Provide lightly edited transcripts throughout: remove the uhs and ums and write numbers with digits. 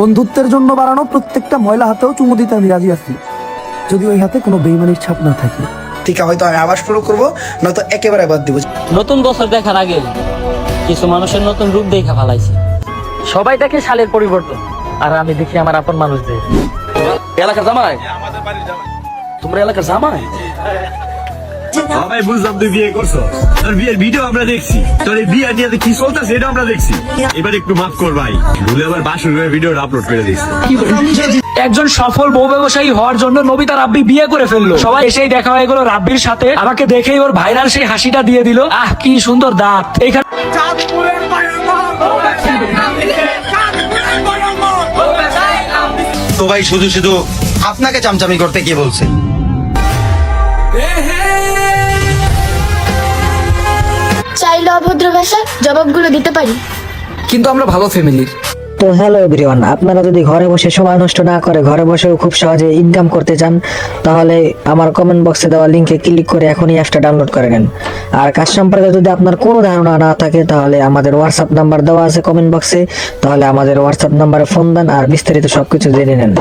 বন্ধুত্বের জন্য বাড়ানো প্রত্যেকটা ময়লা হাতেও চুমু দিতে আমি রাজি আছি, যদি ওই হাতে কোনো বেইমানির ছাপ না থাকে। ঠিক হয়তো আমি আবার শুরু করবো, নয়তো একেবারে বাদ দিব। নতুন বছর দেখার আগে কিছু মানুষের নতুন রূপ দেখা ফেলাইছে। সবাই দেখে সালের পরিবর্তন, আর আমি দেখি আমার আপন মানুষদের। এলাকার জামাই, তোমরা এলাকার জামাই? ভাই বুঝলাম তুই বিয়ে করছো, তোর বিয়ের ভিডিও আমরা দেখছি, তোর এই বিয়ে নিয়ে কি চলতেছে এটা আমরা দেখছি। এবার একটু মাফ কর ভাই, ভুলে আবার বাসুরের ভিডিও আপলোড করে দিস। একজন সফল বউ ব্যবসায়ী হওয়ার জন্য নবিতা রাব্বি বিয়ে করে ফেললো। সবাই এসেই দেখা হয়ে গেল রাব্বির সাথে। আমাকে দেখেই ওর ভাইরাল সেই হাসিটা দিয়ে দিল। আহ কি সুন্দর দাঁত। এখানে তো ভাই শুধু শুধু আপনাকে চামচামি করতে কে বলছে? চাইলে অভদ্র ভাষার জবাবগুলো দিতে পারি, কিন্তু আমরা ভালো ফ্যামিলির। তো হ্যালো এভরিওয়ান, আপনারা যদি ঘরে বসে সময় নষ্ট না করে ঘরে বসেও খুব সহজে ইনকাম করতে চান, তাহলে আমার কমেন্ট বক্সে দেওয়া লিঙ্কে ক্লিক করে এখনই অ্যাপটা ডাউনলোড করে নেন। আর কাজ সম্পর্কে যদি আপনার কোনো ধারণা না থাকে, তাহলে আমাদের হোয়াটসঅ্যাপ নাম্বার দেওয়া আছে কমেন্ট বক্সে, তাহলে আমাদের হোয়াটসঅ্যাপ নাম্বারে ফোন দেন আর বিস্তারিত সবকিছু জেনে নেন।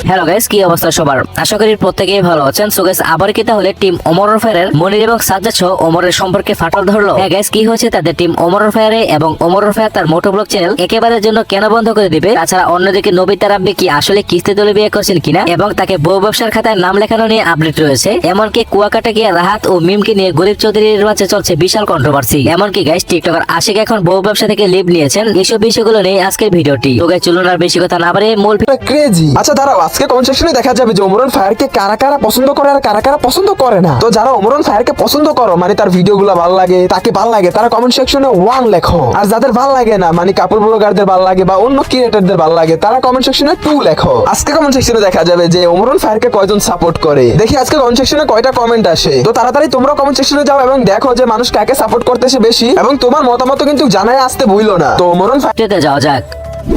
হ্যালো গাইস, কি অবস্থা সবার? আশা করি প্রত্যেকেই ভালো আছেন। সো গাইস, আবার কি তাহলে টিম ওমর ফায়ারের মনির এবং সাজ্জাদ সহ ওমরের সম্পর্কে ফাটল ধরলো? হ্যাঁ গাইস, কি হয়েছে তাদের টিম ওমর ফায়ারে এবং ওমর ফায়ার তার মোটোব্লগ চ্যানেল একেবারের জন্য কেন বন্ধ করে দিবে? তাছাড়া অন্যদিকে নবিতা রাব্বি কি আসলে কিস্তি তুলে বিয়ে করছেন কিনা এবং তাকে বউ ব্যবসার খাতায় নাম লেখানো নিয়ে আপডেট রয়েছে। এমনকি কুয়াকাটা গিয়ে রাহাত ও মিমকে নিয়ে গরিব চৌধুরীর মাঝে চলছে বিশাল কন্ট্রোভার্সি। এমনকি গাইস, টিকটকার আশিক এখন বউ ব্যবসা থেকে লিভ নিয়েছেন। এইসব বিষয়গুলো নিয়ে আজকের ভিডিওটি। তো গাইস, চলুন আর বেশি কথা না বাড়িয়ে মূল ক্রেজি। আচ্ছা দাঁড়াও, আজকে কমেন্ট সেকশনে দেখা যাবে যে ওমরন ফায়ারকে কারা কারা পছন্দ করে আর কারা কারা পছন্দ করে না। তো যারা ওমরন ফায়ারকে পছন্দ করো, মানে তার ভিডিওগুলো ভালো লাগে, তাকে ভালো লাগে, তারা কমেন্ট সেকশনে 1 লেখো। আর যাদের ভালো লাগে না, মানে কাপড় ব্লগারদের ভালো লাগে বা অন্য ক্রিয়েটরদের ভালো লাগে, তারা কমেন্ট সেকশনে 2 লেখো। আজকে কমেন্ট সেকশনে দেখা যাবে যে ওমরন ফায়ারকে কয়জন সাপোর্ট করে। দেখি আজকে কমেন্ট সেকশনে কয়টা কমেন্ট আসে। তো তাড়াতাড়ি তোমরা কমেন্ট সেকশনে যাও এবং দেখো যে মানুষ কাকে সাপোর্ট করতেছে বেশি, এবং তোমার মতামত কিন্তু জানাই আসতে ভুলো না। তো ওমরন ফায়ারতে যাওয়া যাক।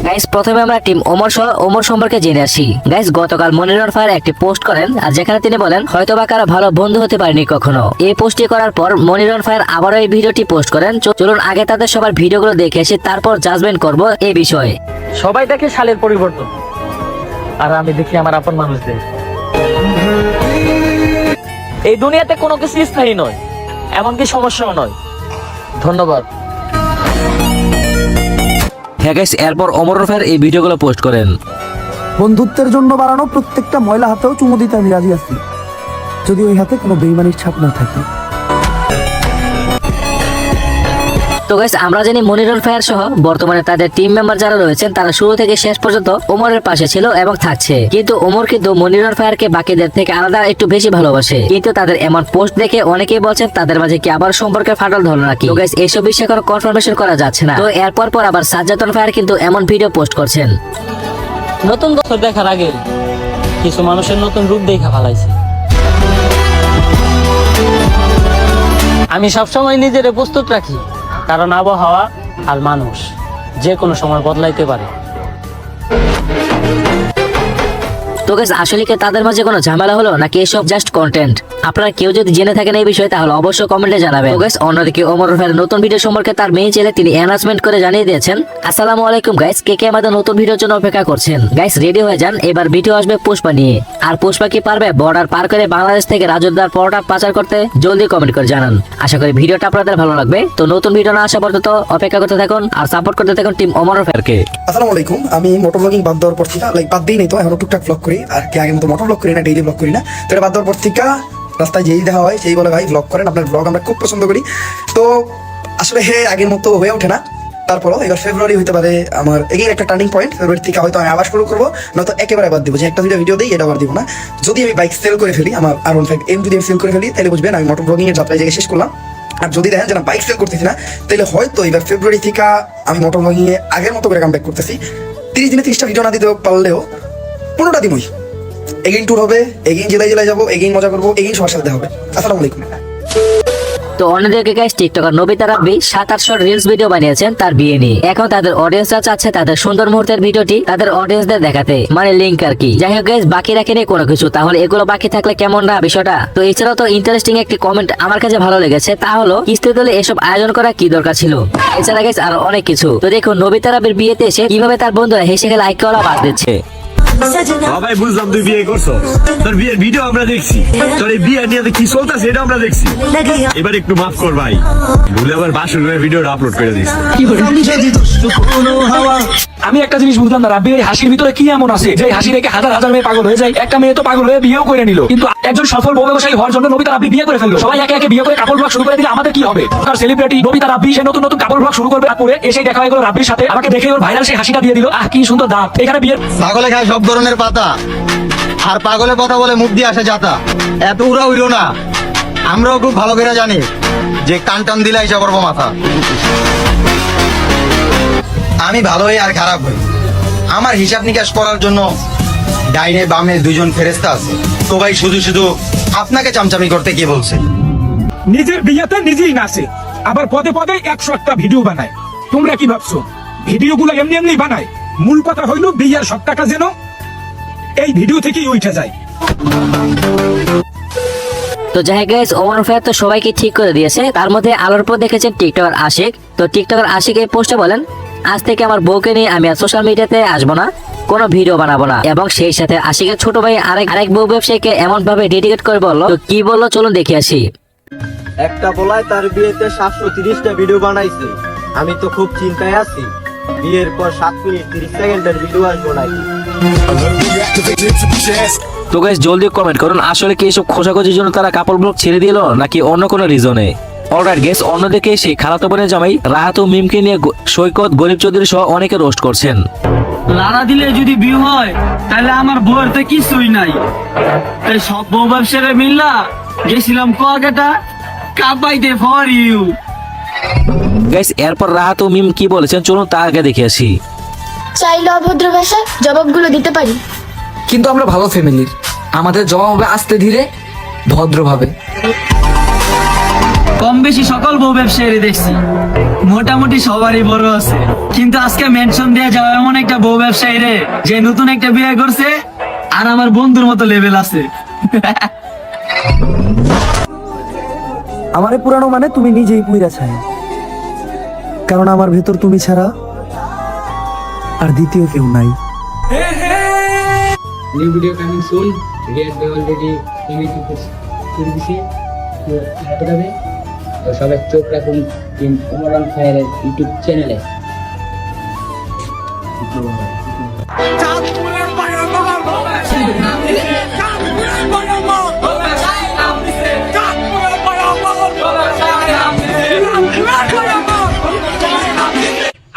গাইস, প্রথমে আমরা টিম ওমর সম্পর্কে জেনে আসি। গাইস, গতকাল মনির ফায়ার একটি পোস্ট করেন, আর যেখানে তিনি বলেন হয়তোবা কারো ভালো বন্ধু হতে পারেনি কখনো। এই পোস্টটি করার পর মনির ফায়ার আবারও এই ভিডিওটি পোস্ট করেন। চলুন আগে তাদের সবার ভিডিওগুলো দেখে এসে তারপর জাজমেন্ট করব এই বিষয়ে। সবাই দেখে সালের পরিবর্তন, আর আমি দেখি আমার আপন মানুষদের। এই দুনিয়াতে কোনো কিছু স্থায়ী নয়, এমনকি সমস্যাও নয়। ধন্যবাদ। হ্যাঁ গাইস, এরপর ওমর ফায়ার এই ভিডিওগুলো পোস্ট করেন। বন্ধুত্বের জন্য বাড়ানো প্রত্যেকটা ময়লা হাতেও চুমু দিতে আমি রাজি আছি, যদি ওই হাতে কোনো বেইমানির ছাপ না থাকে। তো গাইস, আমরা জানি মনির ফায়ার সহ বর্তমানে তাদের টিম মেম্বার যারা রয়েছেন তারা শুরু থেকে শেষ পর্যন্ত ওমরের পাশে ছিল এবং থাকছে। কিন্তু ওমর কিন্তু মনির ফায়ারকে বাকিদের থেকে আলাদা একটু বেশি ভালোবাসে। কিন্তু তাদের এমন পোস্ট দেখে অনেকেই বলছেন তাদের মাঝে কি আবার সম্পর্কের ফাটল ধরলো নাকি। তো গাইস, এইসব বিষয়ে কোনো কনফার্মেশন করা যাচ্ছে না। তো এরপর আবার সাজ্জাদ ফায়ার কিন্তু এমন ভিডিও পোস্ট করছেন। নতুন বছর দেখার আগে কিছু মানুষের নতুন রূপ দেখা ফেলাইছে। আমি সবসময় নিজের প্রস্তুত রাখি, কারণ আবহাওয়া আর মানুষ যে কোনো সময় বদলাইতে পারে। তো গাইস, আসলে কি তাদের মাঝে কোনো ঝামেলা হলো নাকি এসব জাস্ট কন্টেন্ট? আপনারা কেউ যদি জেনে থাকেন এই বিষয়ে তাহলে অবশ্যই কমেন্টে জানাবেন। তো গাইস, অন্যদিকে ওমর ফায়ার নতুন ভিডিও সম্পর্কে তার মেয়ে ছেলে তিনি অ্যানাউন্সমেন্ট করে জানিয়ে দিয়েছেন, আসসালামু আলাইকুম গাইস, কে কে আমাদের নতুন ভিডিওর জন্য অপেক্ষা করছেন? গাইস রেডি হয়ে যান, এবার ভিডিও আসবে পুষ্পা নিয়ে। আর পুষ্পা কি পারবে বর্ডার পার করে বাংলাদেশ থেকে রাজুদার পরোটা পাচার করতে? জলদি কমেন্ট করে জানান। আশা করি ভিডিওটা আপনাদের ভালো লাগবে। তো নতুন ভিডিও না আসা পর্যন্ত অপেক্ষা করতে থাকুন আর সাপোর্ট করতে থাকুন টিম ওমর ফায়ারকে। আসসালামু আলাইকুম। আমি মোটো ব্লগিং বাদ দেওয়ার পর থেকে বাদ দিই নেই, তো এখন টুকটাক ব্লগ করি। আর কি আগের মতো মোটো ব্লগ করি না, ডেইলি ব্লগ করি না। তো এটা বাদ দেওয়ার পর থেকে রাস্তায় যেই দেখা হয় সেই বলে ভাই ব্লগ করেন, আপনার ব্লগ আমরা খুব পছন্দ করি। তো আসলে আগের মতো হয়ে ওঠে না, তারপরও এবার ফেব্রুয়ারি হতে পারে আমার এগেইন একটা টার্নিং পয়েন্ট। ফেব্রুয়ারি থেকে হয়তো আমি আবার শুরু করবো, নয়তো একেবারে বাদ দিব। যে একটা ভিডিও দিই এটা আবার দিব না। যদি আমি বাইক সেল করে ফেলি, আমার R15M যদি আমি সেল করে ফেলি, তাহলে বুঝবেন আমি মোটর ব্লগিং এর যাত্রায় জায়গায় শেষ করলাম। আর যদি দেখেন যে না বাইক সেল করতেছি না, তাহলে হয়তো এবার ফেব্রুয়ারি থেকে আমি মোটর ব্লগিং এ আগের মতো করে কামব্যাক করতেছি। 30 দিনে 30টা ভিডিও না দিতে পারলেও 15টা দিনই এগেইন ট্যুর হবে, এগেইন জেলায় জেলায় যাবো, এগেইন মজা করবো, এগেইন সবার সাথে হবে। আসসালামু আলাইকুম। তো অন্যদিকে গাইস টিকটকার নবিতা রাব্বি 700-800 রিলস ভিডিও বানিয়েছেন তার বিয়ে নিয়ে। এখন তাদের অডিয়েন্সরা চাচ্ছে তাদের সুন্দর মুহূর্তের ভিডিওটি তাদের অডিয়েন্সদের দেখাতে, মানে লিংক আর কি। যাই হোক গাইস, বাকি রাখেনি কোনো কিছু, তাহলে এগুলো বাকি থাকলে কেমন না বিষয়টা। তো এছাড়াও তো ইন্টারেস্টিং একটি কমেন্ট আমার কাছে ভালো লেগেছে, তা হলো কিস্তি দলে এসব আয়োজন করা কি দরকার ছিল। এছাড়া গাইস আরো অনেক কিছু। তো দেখুন নবিতা রাব্বির বিয়েতে এসে কিভাবে তার বন্ধুরা হেসে খেলে লাইক করা বাদ দিচ্ছে। ভাই বুঝলাম তুই বিয়ে করছো, তোর বিয়ের ভিডিও আমরা দেখছি, তোর এই বিয়ে নিয়ে কি চলতেছে এটা আমরা দেখছি। এবার একটু মাফ কর ভাই, ভুলে আবার বাসর ভিডিওটা আপলোড করে দিস। আমি একটা জিনিস বুঝলাম না, রাব্বির এই হাসির ভিতরে কি এমন আছে যে হাসি দেখে হাজার হাজার মেয়ে পাগল হয়ে যায়। একটা মেয়ে তো পাগল হয়ে বিয়েও করে নিল, কিন্তু একজন সফল বউ ব্যবসায়ী হওয়ার জন্য নবিতা রাব্বি বিয়ে করে ফেললো। সবাই একে একে বিয়ে করে কাপড় ব্লগ শুরু করে দিলে আমাদের কি হবে? আর সেলিব্রিটি নবিতা রাব্বি সে নতুন নতুন কাপড় ব্লগ শুরু করবে, তারপরে এসে দেখা হয়ে গেল রাব্বির সাথে, আমাকে দেখে ওর ভাইরাল সেই হাসিটা দিয়ে দিল। কি সুন্দর দাঁত। এখানে বিয়ের পাগলে খায় সব ধরনের পাতা, আর পাগলে কথা বলে মুখ দিয়ে আসে যাতা। এত উড়া উড়ো না, আমরাও খুব ভালো করে জানি যে কান টান দিলে হিসাব করবো মাথা। আমি ভালো হই আর খারাপ হই, আমার হিসাব নিকাশ করার জন্য ডাইনে বামে দুজন ফেরেস্তা আছে। তো ভাই শুধু শুধু আপনাকে চামচামি করতে কে বলছে? নিজের বিয়েতে নিজেই নাচে, আবার পদে পদে 101টা ভিডিও বানায়। তোমরা কি ভাবছো ভিডিওগুলো এমনি এমনি বানায়? মূল কথা হইল বিয়ের সব টাকা যেন এই ভিডিও থেকেই উঠে যায়। তো যাই গাইস, ওমর ফায়ার তো সবাইকে ঠিক করে দিয়েছে। তার মধ্যে আলোর পর দেখেছেন টিকটকার আশিক। তো টিকটকার আশিক এই পোস্টে বলেন, আজ থেকে আমার বউকে নিয়ে আমি আর সোশ্যাল মিডিয়াতে আসবো না, কোনো ভিডিও বানাবো না। এবং সেই সাথে আশিকের ছোট ভাই আরেক বউ ব্যবসায়ীকে এমন ভাবে ডেডিকেট করে বললো। তো কি বললো চলুন দেখে আসি। একটা বলায় তার বিয়েতে 730টা ভিডিও বানাইছে। আমি তো খুব চিন্তায় আছি, বিয়ের পর 7 মিনিট 30 সেকেন্ডের ভিডিও আসবো নাকি। তো গাইস জলদি কমেন্ট করুন, আসলে কি এসব খোঁজাখুঁজির জন্য তারা কাপড় ব্লগ ছেড়ে দিল নাকি অন্য কোনো রিজনে? অলরাইট গাইস, অন্যদিকে সেই খালাতো বোনের জামাই রাহাত ও মিমকে নিয়ে সৈকত, গরিব চৌধুরী সহ অনেকে রোস্ট করছেন। লাড়া দিলে যদি বিয়ে হয় তাহলে আমার বউয়ের তো কিছুই নাই, তাই সব বউ ব্যবসায়ীরা মিল্লা গেছিলাম কুয়াকাটা কাপাইতে ফর ইউ। গাইস এরপর রাহাত ও মিম কি বলেছেন চলুন তা আগে দেখে আসি। চাইলে অভদ্র ভাষায় জবাবগুলো দিতে পারি, কিন্তু আমরা ভালো ফ্যামিলির, আমাদের জবাব হবে আস্তে ধীরে ভদ্রভাবে। কম বেশি সকল বউ ব্যবসায়ী দেখছি, মোটামুটি সবারই বড় আছে, কিন্তু আজকে মেনশন দেওয়া যাবে এমন একটা বউ ব্যবসায়ী রে যে নতুন একটা বিয়ে করছে আর আমার বন্ধুর মতো লেভেল আছে। আমারে পুরানো মানে তুমি নিজেই পুইরা ছাই, কারণ আমার ভেতর তুমি ছাড়া আর দ্বিতীয় কেউ নাই। New video coming soon, রিয়েট already image করে দিছি, তো যাবে। তো সবাই চোখ রাখুন টিম ওমর ফায়ারের ইউটিউব চ্যানেলে।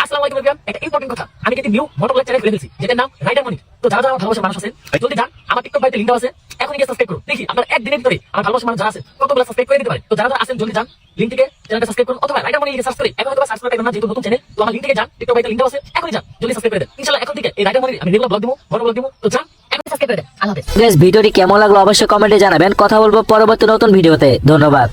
আসসালামু আলাইকুম এভরিওয়ান, একটা ইম্পর্টেন্ট কথা, আমি কিন্তু নিউ মোটরব্লগ চ্যানেল খুলে ফেলছি যেটার নাম রাইডার মানি। তো যারা যারা ভালোবাসার মানুষ আছেন জলদি যান, আমার টিকটক বাড়িতে লিংক দেওয়া আছে, এখনই গিয়ে সাবস্ক্রাইব করুন। দেখি আপনার একদিনের ভিতরে আমার ভালোবাসার মানুষ যারা আছে কতগুলো সাবস্ক্রাইব করে দিতে পারে। তো যারা যারা আছেন জলদি যান, লিংক থেকে চ্যানেলটা সাবস্ক্রাইব করুন, অথবা রাইডার মানি লিখে সার্চ করে, এখন হয়তো সার্চ করে পাবেন না যেহেতু নতুন চ্যানেল। তো আমার লিংক থেকে যান, টিকটক বাড়িতে লিংক দেওয়া আছে, এখনই যান, জলদি সাবস্ক্রাইব করে দেন। ইনশাআল্লাহ এখন থেকে এই রাইডার মানি আমি রেগুলার ব্লগ দেবো, বড় ব্লগ দেবো। তো যান এখন সাবস্ক্রাইব করে দেন। আল্লাহ হাফেজ। গাইস ভিডিওটি কেমন লাগলো অবশ্যই কমেন্টে জানাবেন। কথা বলবো পরবর্তী নতুন ভিডিওতে। ধন্যবাদ।